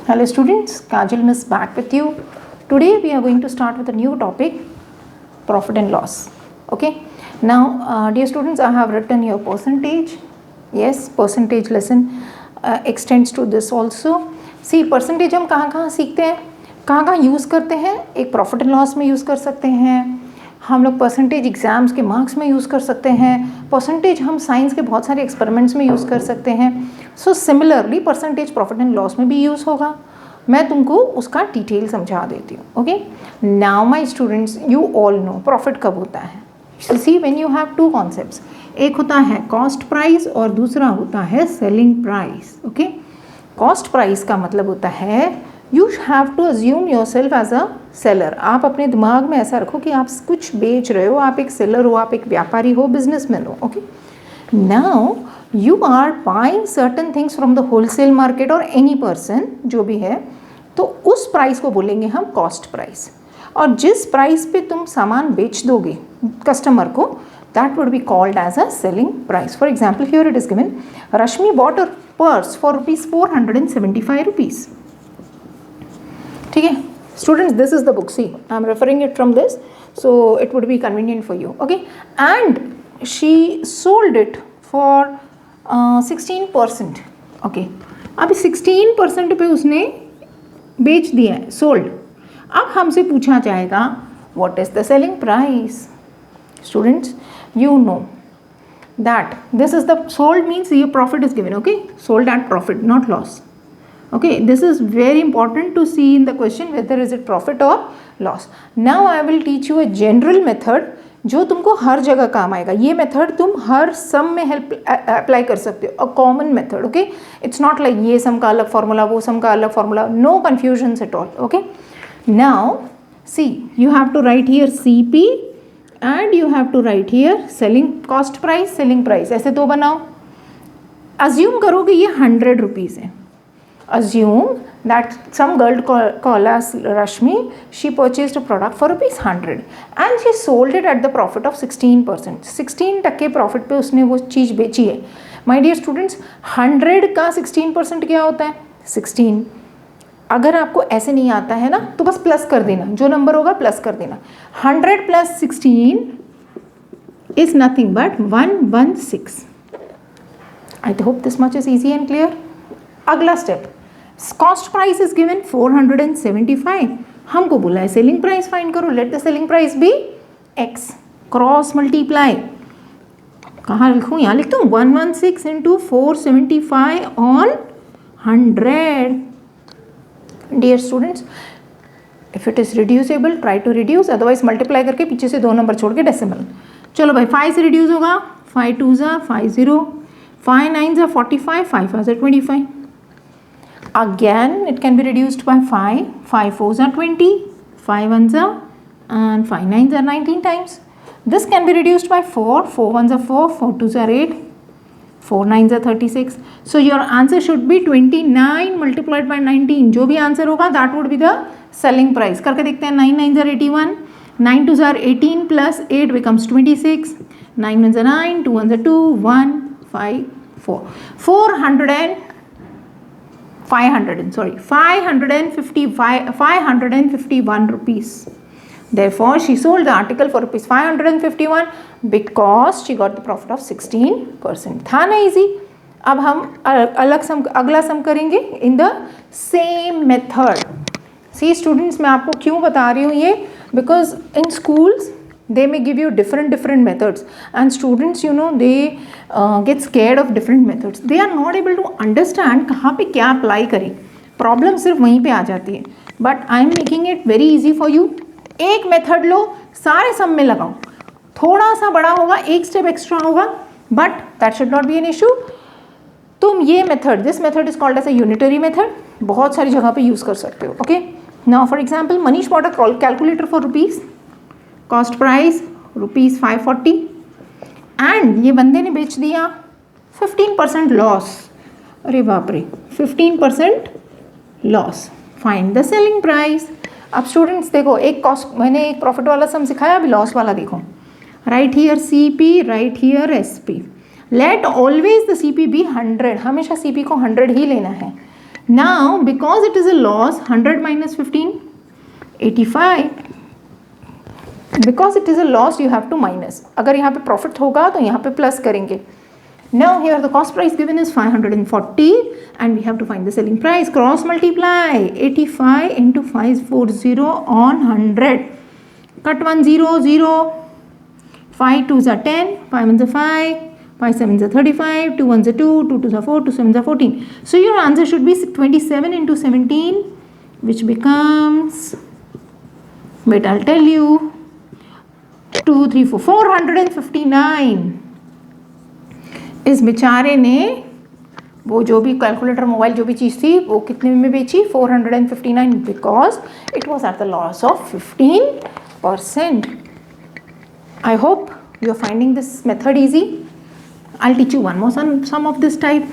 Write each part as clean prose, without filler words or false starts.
Hello students, Kajal Miss back with you. Today we are going to start with a new topic, profit and loss. Okay. Now dear students, I have written your percentage. Yes, percentage lesson extends to this also. See, percentage हम कहाँ सीखते हैं, कहाँ use करते हैं. एक profit and loss में use कर सकते हैं हम लोग, परसेंटेज एग्ज़ाम्स के मार्क्स में यूज़ कर सकते हैं, परसेंटेज हम साइंस के बहुत सारे एक्सपेरिमेंट्स में यूज़ कर सकते हैं. So similarly percentage profit and loss में भी यूज़ होगा. मैं तुमको उसका डिटेल समझा देती हूँ. Okay, now my students, you all know profit कब होता है. See, when you have two concepts, एक होता है कॉस्ट प्राइस और दूसरा होता है selling price. Okay, cost price का मतलब होता है you have to assume yourself as a seller. आप अपने दिमाग में ऐसा रखो कि आप कुछ बेच रहे हो, आप एक सेलर हो, आप एक व्यापारी हो, बिजनेसमैन हो. Okay, now you are buying certain things from the wholesale market और एनी पर्सन जो भी है, तो उस प्राइस को बोलेंगे हम कॉस्ट प्राइस. और जिस प्राइस पे तुम सामान बेच दोगे कस्टमर को, that would be called as a selling price. For example, here it is given, Rashmi bought a purse for ₹475. ठीक है students, this is the book. See, I am referring it from this, so it would be convenient for you. Okay, and she sold it for 16%. Okay, अभी 16% पे उसने बेच दिया है, sold. अब हमसे पूछा जाएगा what is the selling price. Students, you know that this is the sold means your profit is given. Okay, sold at profit, not loss. Okay, this is very important to see in the question whether is it profit or loss. Now I will teach you a general method जो तुमको हर जगह काम आएगा. ये method तुम हर सम में help apply कर सकते हो. A common method. Okay, it's not like ये सम का अलग फार्मूला, वो सम का अलग formula. No confusions at all. Okay, now see, you have to write here CP and you have to write here selling cost price, selling price. ऐसे तो बनाओ. assume करो कि ये 100 rupees है. assume that some girl called as Rashmi, she purchased a product for ₹100 and she sold it at the profit of 16%. 16% profit पे उसने वो चीज़ बेची है. my dear students, 100 का 16% क्या होता है? 16. अगर आपको ऐसे नहीं आता है ना, तो बस प्लस कर देना, जो नंबर होगा प्लस कर देना. 100 + 16 is nothing but 116. I hope this much is easy and clear. अगला step, cost price is given 475. हमको बोला है सेलिंग प्राइस फाइंड करो. Let the selling price be x. Cross multiply. कहाँ लिखूँ? यहाँ लिखता हूँ 116 × 475 on 100. Dear students, if it is reducible, try to reduce, otherwise multiply करके पीछे से 2 नंबर छोड़ के डेसिमल. चलो भाई, 5 से रिड्यूस होगा. 5 2s are 50, 5 9s are 45, 5 5s are 25. Again it can be reduced by 5, 5 4s are 20, 5 1s are and 5 9s are 19 times. This can be reduced by 4, 4 1s are 4, 4 2s are 8, 4 9s are 36. So your answer should be 29 multiplied by 19. जो भी answer होगा that would be the selling price. करके देखते हैं. 9 9s are 81, 9 2s are 18 plus 8 becomes 26, 9 1s are 9, 2 1s are 2, 1 5 4, 551 rupees. Therefore, she sold the article for ₹551 because she got the profit of 16%. था ना easy. अब हम अगला सम करेंगे in the same method. See students, मैं आपको क्यों बता रही हूँ ये, because in schools they may give you different methods and students, you know, they get scared of different methods. They are not able to understand कहाँ पे क्या अप्लाई करें. प्रॉब्लम सिर्फ वहीं पे आ जाती है. But I am making it very easy for you. एक मेथड लो, सारे सम में लगाओ. थोड़ा सा बड़ा होगा, एक स्टेप एक्स्ट्रा होगा, but that should not be an issue. तुम ये method, this method is called as a unitary method, बहुत सारी जगह पे यूज़ कर सकते हो. Okay, now for example, Manish bought a calculator for rupees, cost price ₹540 and ये बंदे ने बेच दिया 15% लॉस. अरे बाप रे, 15% loss. Find the selling price. अब स्टूडेंट्स देखो, एक कॉस्ट, मैंने एक प्रॉफिट वाला सम सिखाया, अभी लॉस वाला देखो. Write here CP, write here SP. Let always the CP be 100. हमेशा CP को 100 ही लेना है. Now because it is a loss, 100 minus 15, 85. Because it is a loss, you have to minus. अगर यहाँ पे profit होगा तो यहाँ पे plus करेंगे. Now here the cost price given is 540 and we have to find the selling price. Cross multiply 85 into 540 on 100. Cut 1 0 0. 5 2s are 10, 5 1s are 5, 5 7s are 35, 2 1s are 2, 2 2s are 4, 2 7s are 14. So your answer should be 27 into 17, which becomes, wait, I'll tell you, 2 3 4 459. इस बेचारे ने वो जो भी calculator mobile जो भी चीज़ थी वो कितने में बेची, 459, because it was at the loss of 15%. I hope you are finding this method easy. I'll teach you one more sum of this type.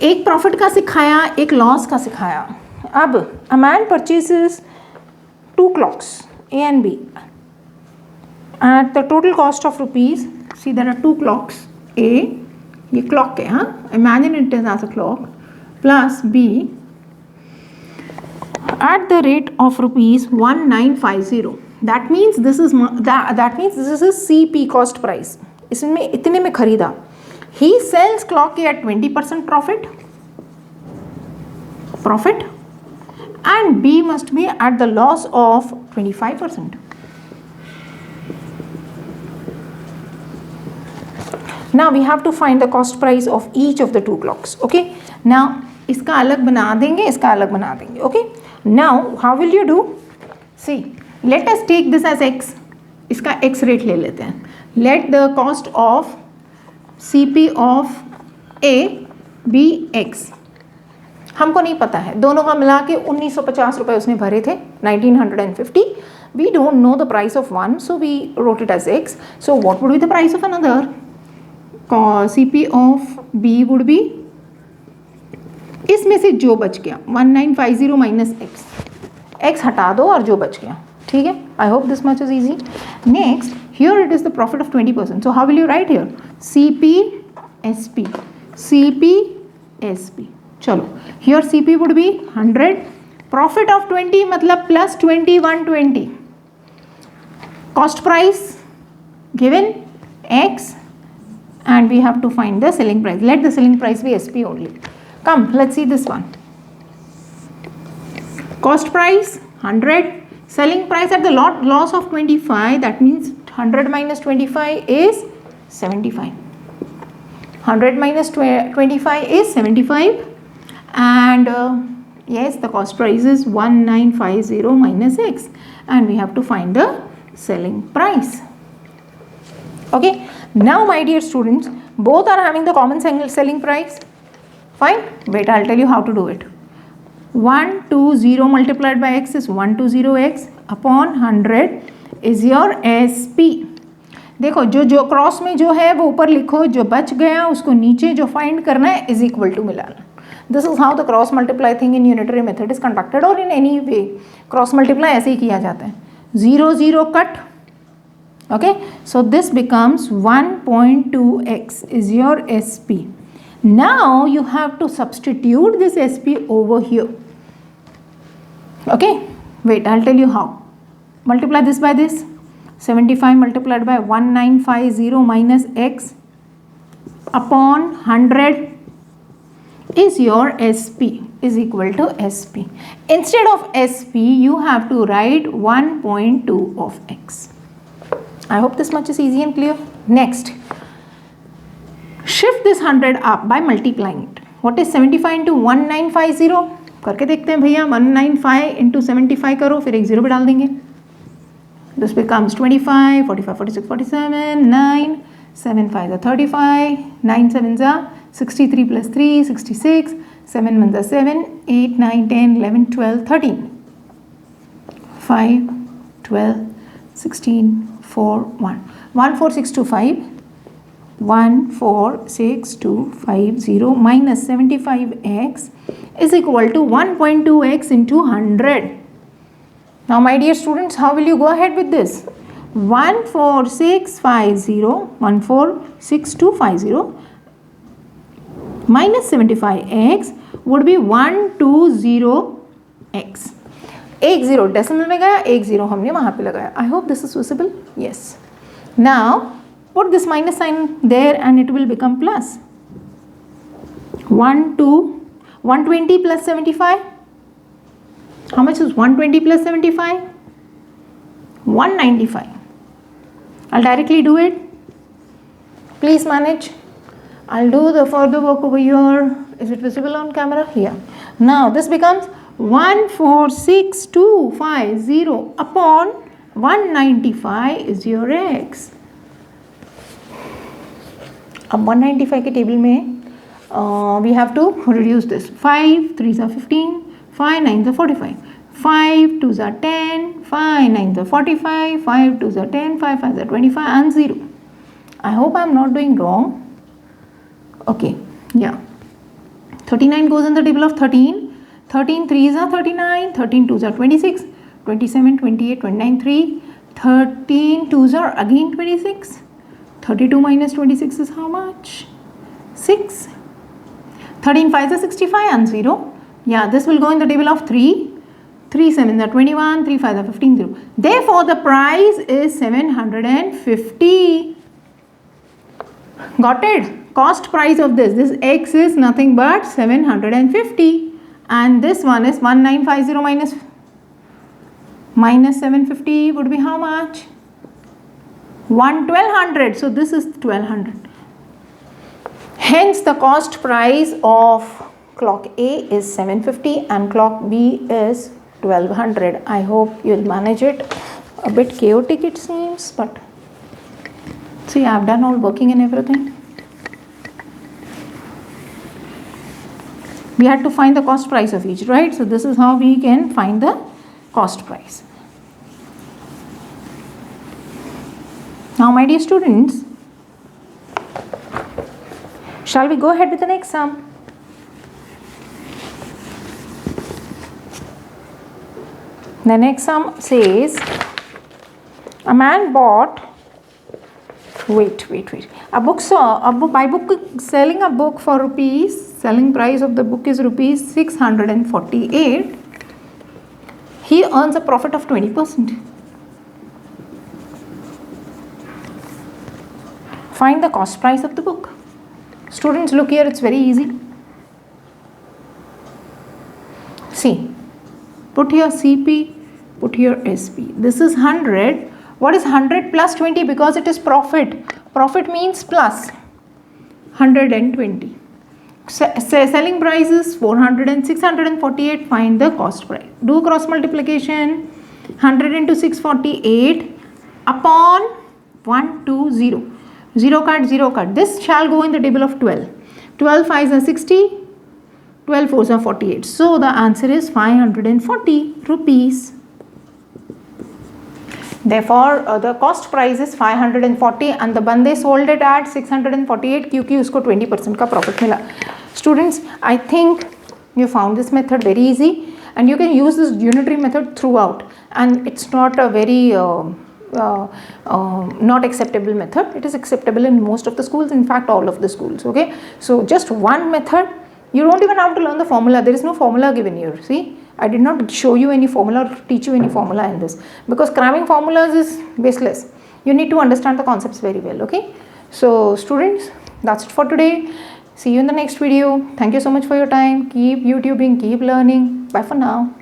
एक प्रॉफिट का सिखाया, एक लॉस का सिखाया. अब a man purchases 2 clocks A and B at the total cost of rupees. See, there are 2 clocks A, ये clock है, हाँ, imagine it as a clock, plus B at the rate of rupees 1950. That means this is CP, cost price. इसमें इतने में खरीदा. He sells clock A at 20% profit and B must be at the loss of 25%. Now we have to find the cost price of each of the 2 clocks. Okay. Now इसका अलग बना देंगे, इसका अलग बना देंगे. Okay. Now how will you do? See. Let us take this as x. इसका x rate ले लेते हैं. Let the cost of CP of A be x. हमको नहीं पता है, दोनों का मिला के 1950 रुपये उसने भरे थे, 1950. We don't know the price of one, so we wrote it as x. So what would be the price of another? CP of B would be, इसमें से जो बच गया 1950 माइनस x हटा दो और जो बच गया. ठीक है. I hope this much is easy. Next, here it is the profit of 20%. So how will you write here? CP SP. CP SP. चलो. Here CP would be 100. Profit of 20 मतलब plus 20 120. Cost price given x and we have to find the selling price. Let the selling price be SP only. Come, let's see this one. Cost price 100. Selling price at the loss of 25, that means 100 minus 25 is 75. 100 minus 25 is 75 and yes, the cost price is 1950 minus x and we have to find the selling price. Okay. Now my dear students, both are having the common selling price. Fine. Wait, I'll tell you how to do it. 120 multiplied by x is 120x upon 100 is your SP. देखो जो cross में जो है वो ऊपर लिखो, जो बच गया उसको नीचे जो फाइंड करना है इज इक्वल टू मिलाना. This is how the cross multiply thing in unitary method is conducted और in any way cross multiply ऐसे ही किया जाता है. 0 0 cut. Okay, so this becomes 1.2x is your SP. Now you have to substitute this SP over here. Okay, wait, I'll tell you how. Multiply this by this. 75 multiplied by 1950 minus x upon 100 is your SP is equal to SP. Instead of SP, you have to write 1.2 of x. I hope this much is easy and clear. Next, shift this 100 up by multiplying it. What is 75 into 1950? करके देखते हैं भैया. 195 into 75 करो, फिर एक 0 भी डाल देंगे. This becomes 25, 45, 46, 47, 9, 7 5 are 35, 9 7s are 63 plus 3, 66, 7 1s are 7, 8, 9, 10, 11, 12, 13, 5, 12, 16, 4, 1. 14625, 14650 minus 75x is equal to 1.2x into 100. Now my dear students, how will you go ahead with this? 14650 minus 75x would be 120x. एक zero decimal में गया, एक zero हमने वहाँ पे लगाया. I hope this is visible. Yes. Now put this minus sign there and it will become plus. 120 plus 75. How much is 120 plus 75? 195. I'll directly do it. Please manage. I'll do the further work over here. Is it visible on camera? Here. Now this becomes 146,250 upon 195 is your x. अब 195 के table में we have to reduce this. 5 3s are 15, 5 9s are 45, 5 2s are 10, 5 9s are 45, 5 2s are 10, 5 5s are 25 and 0. I hope I am not doing wrong. Okay, yeah. 39 goes in the table of 13. 13 3s are 39, 13 2s are 26, 27, 28, 29, 3. 13 2s are again 26. 32 minus 26 is how much? 6. 13 5s are 65 and 0. Yeah, this will go in the table of 3. 3 7s are 21, 3 5s are 15, 0. Therefore, the price is 750. Got it? Cost price of this x is nothing but 750. And this one is 1950 minus 750 would be how much? 1200. So this is 1200. Hence the cost price of clock A is 750 and clock B is 1200. I hope you'll manage it. A bit chaotic it seems, but see, I've done all working and everything. We had to find the cost price of each, right? So this is how we can find the cost price. Now, my dear students, shall we go ahead with the next sum? The next sum says, a man bought, wait. A book selling a book for rupees, selling price of the book is rupees 648. He earns a profit of 20%. Find the cost price of the book. Students, look here, it's very easy. See, put here CP, put here SP. This is 100. What is 100 plus 20? Because it is profit. Profit means plus 120. Selling price is 400 and 648. Find the cost price. Do cross multiplication. 100 into 648 upon 120. 0 cut. This shall go in the table of 12. 12 5s are 60. 12 4s are 48. So the answer is 540 rupees. Therefore, the cost price is 540 and the bande sold it at 648 क्योंकि उसको 20% का profit मिला. Students, I think you found this method very easy and you can use this unitary method throughout, and it's not a very not acceptable method. It is acceptable in most of the schools, in fact all of the schools. Okay, so just one method. You don't even have to learn the formula. There is no formula given here. See, I did not show you any formula or teach you any formula in this, because cramming formulas is baseless. You need to understand the concepts very well. Okay, so students, that's it for today. See you in the next video. Thank you so much for your time. Keep YouTubing, keep learning. Bye for now.